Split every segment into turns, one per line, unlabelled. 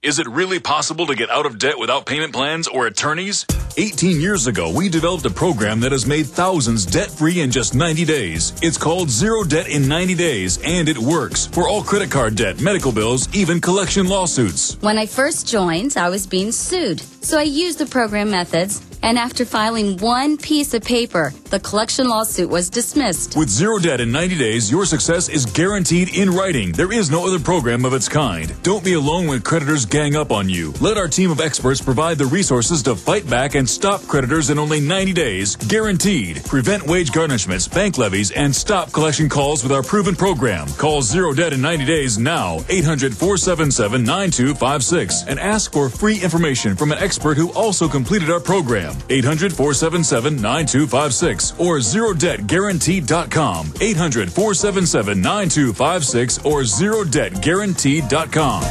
Is it really possible to get out of debt without payment plans or attorneys? 18 years ago, we developed a program that has made thousands debt-free in just 90 days. It's called Zero Debt in 90 Days, and it works for all credit card debt, medical bills, even collection lawsuits.
When I first joined, I was being sued. So I used the program methods, and after filing one piece of paper, the collection lawsuit was dismissed.
With Zero Debt in 90 days, your success is guaranteed in writing. There is no other program of its kind. Don't be alone when creditors gang up on you. Let our team of experts provide the resources to fight back and stop creditors in only 90 days, guaranteed. Prevent wage garnishments, bank levies, and stop collection calls with our proven program. Call Zero Debt in 90 days now, 800-477-9256, and ask for free information from an expert who also completed our program. 800-477-9256 or ZeroDebtGuaranteed.com. 800-477-9256 or ZeroDebtGuaranteed.com.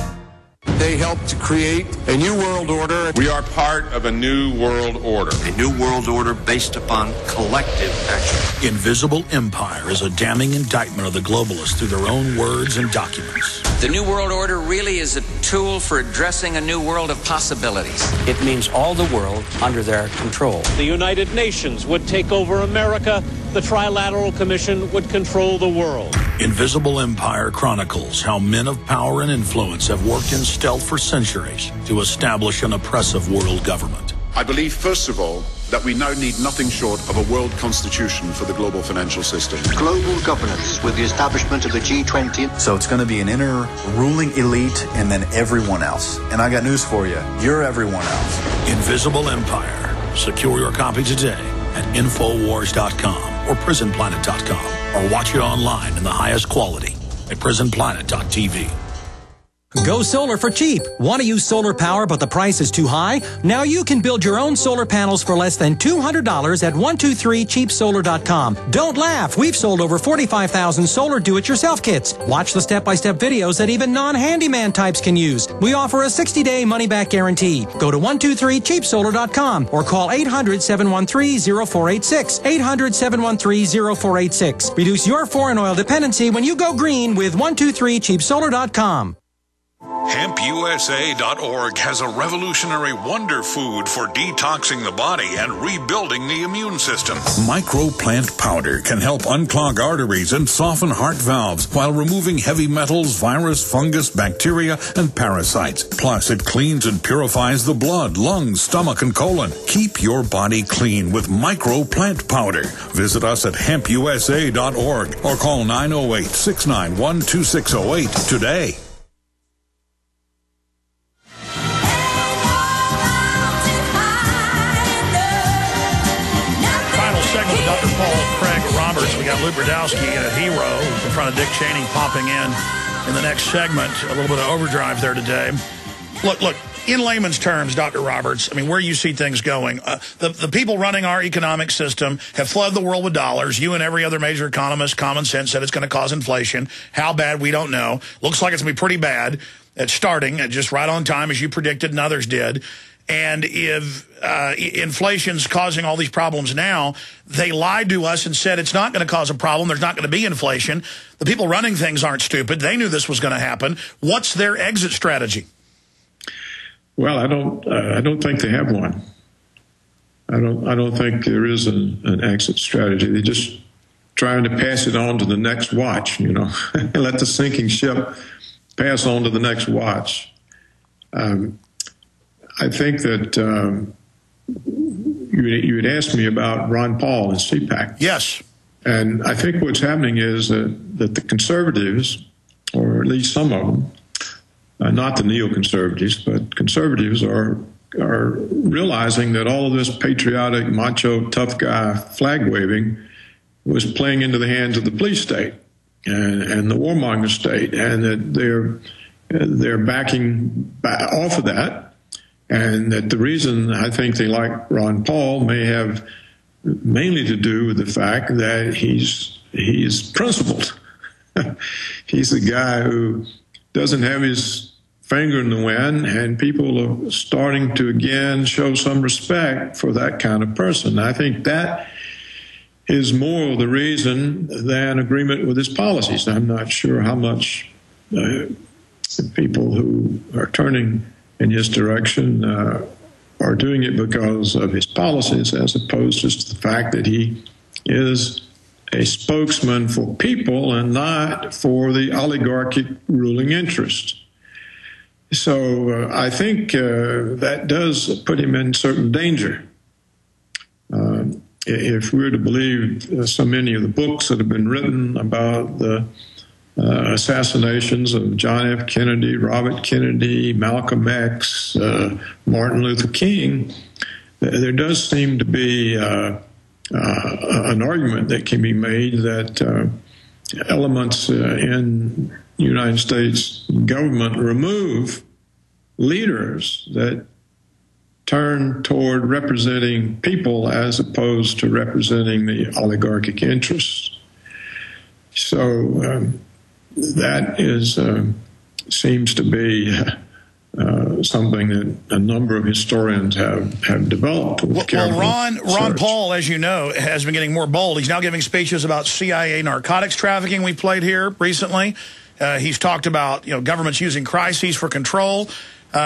They helped to create a new world order.
We are part of a new world order.
A new world order based upon collective action.
Invisible Empire is a damning indictment of the globalists through their own words and documents.
The New World Order really is a tool for addressing a new world of possibilities.
It means all the world under their control.
The United Nations would take over America. The Trilateral Commission would control the world.
Invisible Empire chronicles how men of power and influence have worked in stealth for centuries to establish an oppressive world government.
I believe, first of all, that we now need nothing short of a world constitution for the global financial system.
Global governance with the establishment of the G20.
So it's going to be an inner ruling elite and then everyone else. And I got news for you. You're everyone else.
Invisible Empire. Secure your copy today at Infowars.com or PrisonPlanet.com or watch it online in the highest quality at PrisonPlanet.tv.
Go solar for cheap. Want to use solar power but the price is too high? Now you can build your own solar panels for less than $200 at 123cheapsolar.com. Don't laugh. We've sold over 45,000 solar do-it-yourself kits. Watch the step-by-step videos that even non-handyman types can use. We offer a 60-day money-back guarantee. Go to 123cheapsolar.com or call 800-713-0486. 800-713-0486. Reduce your foreign oil dependency when you go green with 123cheapsolar.com.
HempUSA.org has a revolutionary wonder food for detoxing the body and rebuilding the immune system. Microplant powder can help unclog arteries and soften heart valves while removing heavy metals, virus, fungus, bacteria, and parasites. Plus, it cleans and purifies the blood, lungs, stomach, and colon. Keep your body clean with microplant powder. Visit us at HempUSA.org or call 908-691-2608 today.
We got Luke Rudkowski, a hero, who's in front of Dick Cheney, popping in the next segment. A little bit of overdrive there today. Look, in layman's terms, Dr. Roberts, I mean, where you see things going, the people running our economic system have flooded the world with dollars. You and every other major economist, common sense, said it's going to cause inflation. How bad, we don't know. Looks like it's going to be pretty bad. It's starting just right on time, as you predicted and others did. And if inflation's causing all these problems now, they lied to us and said it's not going to cause a problem. There's not going to be inflation. The people running things aren't stupid. They knew this was going to happen. What's their exit strategy?
Well, I don't think they have one. I don't think there is an exit strategy. They're just trying to pass it on to the next watch. You know, let the sinking ship pass on to the next watch. I think that you had asked me about Ron Paul and CPAC.
Yes.
And I think what's happening is that the conservatives, or at least some of them, not the neoconservatives, but conservatives are realizing that all of this patriotic, macho, tough guy flag waving was playing into the hands of the police state and the warmonger state, and that they're backing off of that. And that the reason I think they like Ron Paul may have mainly to do with the fact that he's principled. He's a guy who doesn't have his finger in the wind, and people are starting to again show some respect for that kind of person. I think that is more of the reason than agreement with his policies. I'm not sure how much people who are turning in his direction are doing it because of his policies, as opposed to the fact that he is a spokesman for people and not for the oligarchic ruling interest. So I think that does put him in certain danger. If we're to believe so many of the books that have been written about the assassinations of John F. Kennedy, Robert Kennedy, Malcolm X, Martin Luther King, there does seem to be an argument that can be made that elements in the United States government remove leaders that turn toward representing people as opposed to representing the oligarchic interests. So that is seems to be something that a number of historians have developed.
Well, Ron Paul, as you know, has been getting more bold. He's now giving speeches about CIA narcotics trafficking. We played here recently. He's talked about governments using crises for control.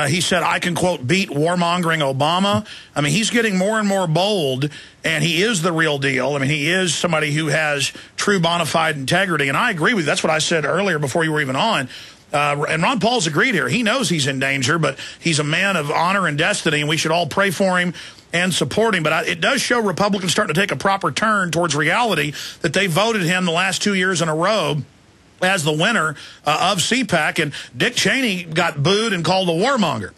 He said, I can, quote, beat warmongering Obama. I mean, he's getting more and more bold, and he is the real deal. I mean, he is somebody who has true bona fide integrity, and I agree with you. That's what I said earlier before you were even on. And Ron Paul's agreed here. He knows he's in danger, but he's a man of honor and destiny, and we should all pray for him and support him. But it does show Republicans starting to take a proper turn towards reality, that they voted him the last 2 years in a row as the winner of CPAC, and Dick Cheney got booed and called a warmonger.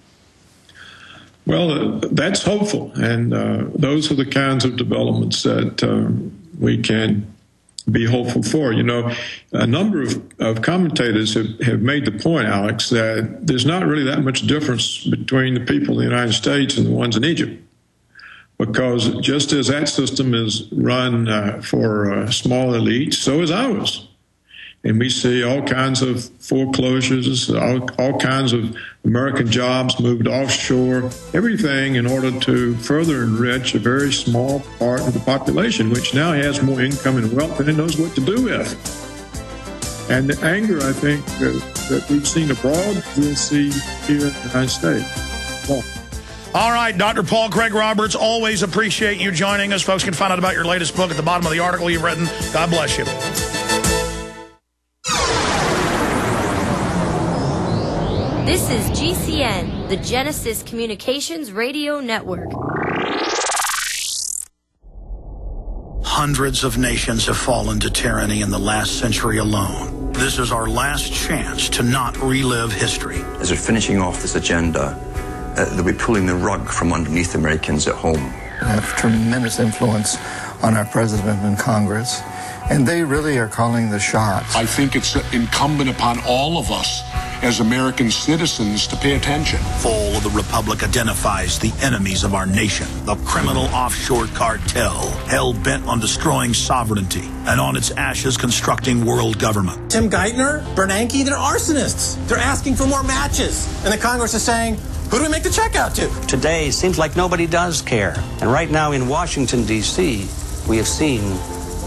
Well, that's hopeful, and those are the kinds of developments that we can be hopeful for. A number of commentators have made the point, Alex, that there's not really that much difference between the people in the United States and the ones in Egypt, because just as that system is run for small elites, so is ours. And we see all kinds of foreclosures, all kinds of American jobs moved offshore, everything in order to further enrich a very small part of the population, which now has more income and wealth than it knows what to do with. And the anger, I think, that we've seen abroad, we'll see here in the United States. Well,
all right, Dr. Paul Craig Roberts, always appreciate you joining us. Folks can find out about your latest book at the bottom of the article you've written. God bless you.
This is GCN, the Genesis Communications Radio Network.
Hundreds of nations have fallen to tyranny in the last century alone. This is our last chance to not relive history.
As we're finishing off this agenda, they'll be pulling the rug from underneath Americans at home.
They have tremendous influence on our president and Congress, and they really are calling the shots.
I think it's incumbent upon all of us as American citizens to pay attention.
Fall of the Republic identifies the enemies of our nation, the criminal offshore cartel, hell-bent on destroying sovereignty, and on its ashes constructing world government.
Tim Geithner, Bernanke, they're arsonists. They're asking for more matches. And the Congress is saying, who do we make the check out to?
Today, it seems like nobody does care. And right now in Washington, D.C., we have seen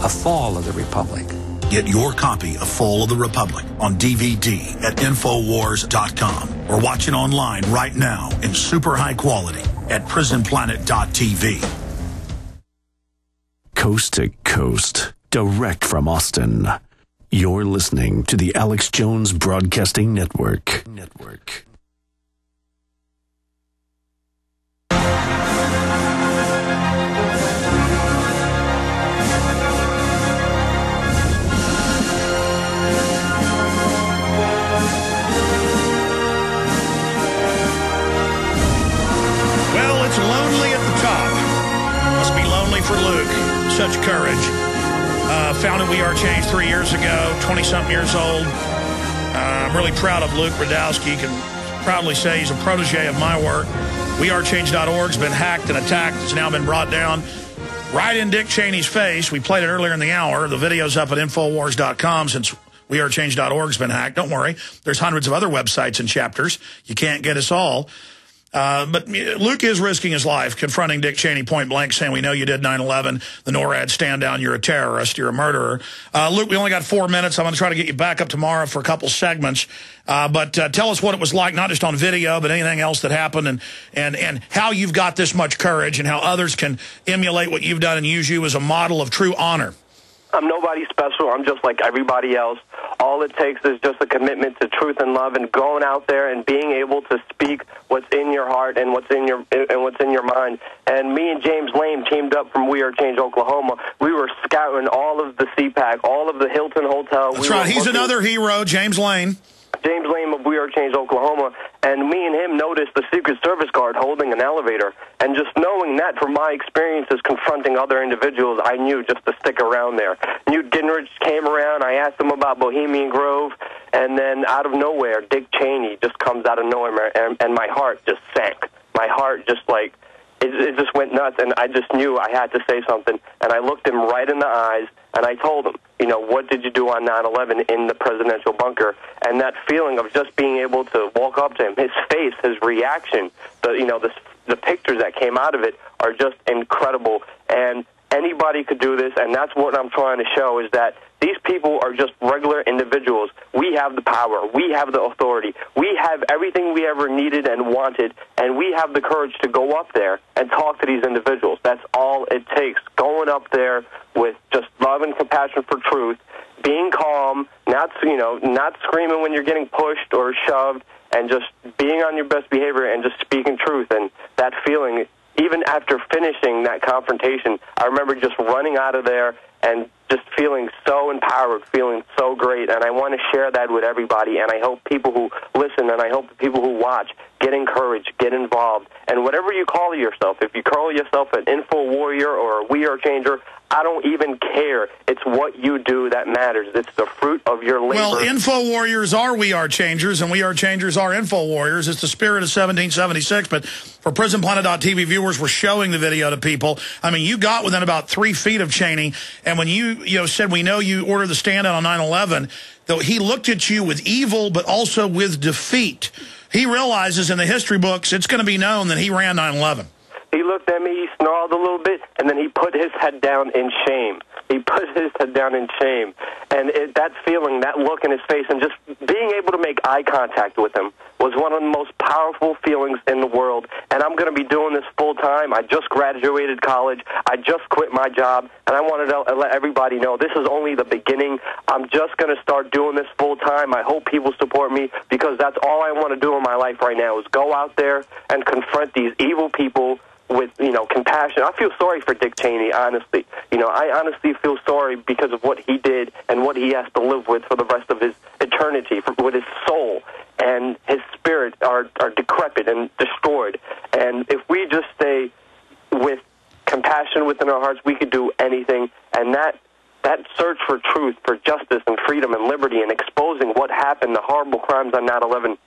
a fall of the Republic.
Get your copy of Fall of the Republic on DVD at Infowars.com or watch it online right now in super high quality at prisonplanet.tv.
Coast to coast, direct from Austin. You're listening to the Alex Jones Broadcasting Network.
For Luke, such courage. Founded We Are Change 3 years ago, 20-something years old. I'm really proud of Luke Rudkowski. Can proudly say he's a protege of my work. WeAreChange.org's been hacked and attacked. It's now been brought down right in Dick Cheney's face. We played it earlier in the hour. The video's up at Infowars.com since WeAreChange.org's been hacked. Don't worry. There's hundreds of other websites and chapters. You can't get us all. But Luke is risking his life, confronting Dick Cheney point blank, saying, we know you did 9/11. The NORAD stand down. You're a terrorist. You're a murderer. Luke, we only got 4 minutes. I'm going to try to get you back up tomorrow for a couple segments. But tell us what it was like, not just on video, but anything else that happened, and how you've got this much courage and how others can emulate what you've done and use you as a model of true honor.
I'm nobody special. I'm just like everybody else. All it takes is just a commitment to truth and love, and going out there and being able to speak what's in your heart and what's in your mind. And me and James Lane teamed up from We Are Change, Oklahoma. We were scouting all of the CPAC, all of the Hilton Hotel.
That's right. He's another hero, James Lane.
James Lane of We Are Change, Oklahoma, and me and him noticed the Secret Service guard holding an elevator, and just knowing that from my experiences confronting other individuals, I knew just to stick around there. Newt Gingrich came around, I asked him about Bohemian Grove, and then out of nowhere, Dick Cheney just comes out of nowhere, and my heart just sank. My heart just like, it just went nuts, and I just knew I had to say something, and I looked him right in the eyes, and I told him, you know, what did you do on 9/11 in the presidential bunker? And that feeling of just being able to walk up to him, his face, his reaction, the pictures that came out of it are just incredible. And anybody could do this, and that's what I'm trying to show, is that these people are just regular individuals. We have the power. We have the authority. We have everything we ever needed and wanted, and we have the courage to go up there and talk to these individuals. That's all it takes. Going up there with just love and compassion for truth, being calm, not screaming when you're getting pushed or shoved, and just being on your best behavior and just speaking truth. And that feeling, even after finishing that confrontation, I remember just running out of there and just feeling so empowered, feeling so great. And I want to share that with everybody, and I hope people who listen and I hope the people who watch get encouraged, get involved. And whatever you call yourself, if you call yourself an info warrior or a We Are Changer, I don't even care. It's what you do that matters. It's the fruit of your labor.
Well, info warriors are We Are Changers, and We Are Changers are info warriors. It's the spirit of 1776, but for PrisonPlanet.tv viewers, we're showing the video to people. I mean, you got within about 3 feet of Cheney, and when you said, we know you ordered the stand down on 9/11, though he looked at you with evil, but also with defeat. He realizes in the history books, it's going to be known that he ran 9/11.
He looked at me, he snarled a little bit, and then he put his head down in shame. He put his head down in shame. And that feeling, that look in his face, and just being able to make eye contact with him was one of the most powerful feelings in the world. And I'm going to be doing this full time. I just graduated college. I just quit my job. And I wanted to let everybody know this is only the beginning. I'm just going to start doing this full time. I hope people support me, because that's all I want to do in my life right now, is go out there and confront these evil people with, compassion. I feel sorry for Dick Cheney, honestly. I honestly feel sorry because of what he did and what he has to live with for the rest of his eternity, with his soul and his spirit are decrepit and destroyed. And if we just stay with compassion within our hearts, we could do anything. And that search for truth, for justice and freedom and liberty, and exposing what happened, the horrible crimes on 9/11,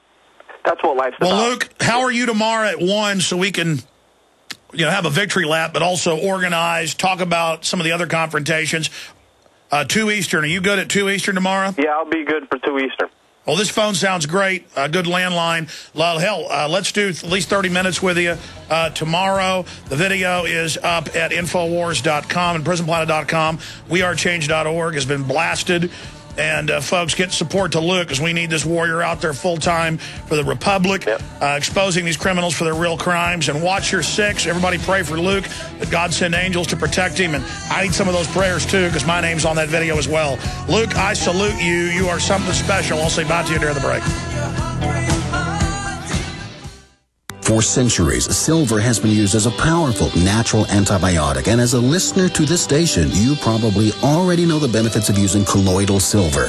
that's what life's about.
Well, Luke, how are you tomorrow at 1 so we can have a victory lap, but also organize, talk about some of the other confrontations? 2 Eastern. Are you good at 2 Eastern tomorrow?
Yeah, I'll be good for 2 Eastern.
Well, this phone sounds great. A good landline. Hell, let's do at least 30 minutes with you tomorrow. The video is up at Infowars.com and PrisonPlanet.com. WeAreChange.org has been blasted. And, folks, get support to Luke, because we need this warrior out there full-time for the Republic, exposing these criminals for their real crimes. And watch your 6. Everybody pray for Luke, that God send angels to protect him. And I need some of those prayers, too, because my name's on that video as well. Luke, I salute you. You are something special. I'll say bye to you during the break.
For centuries, silver has been used as a powerful natural antibiotic, and as a listener to this station, you probably already know the benefits of using colloidal silver.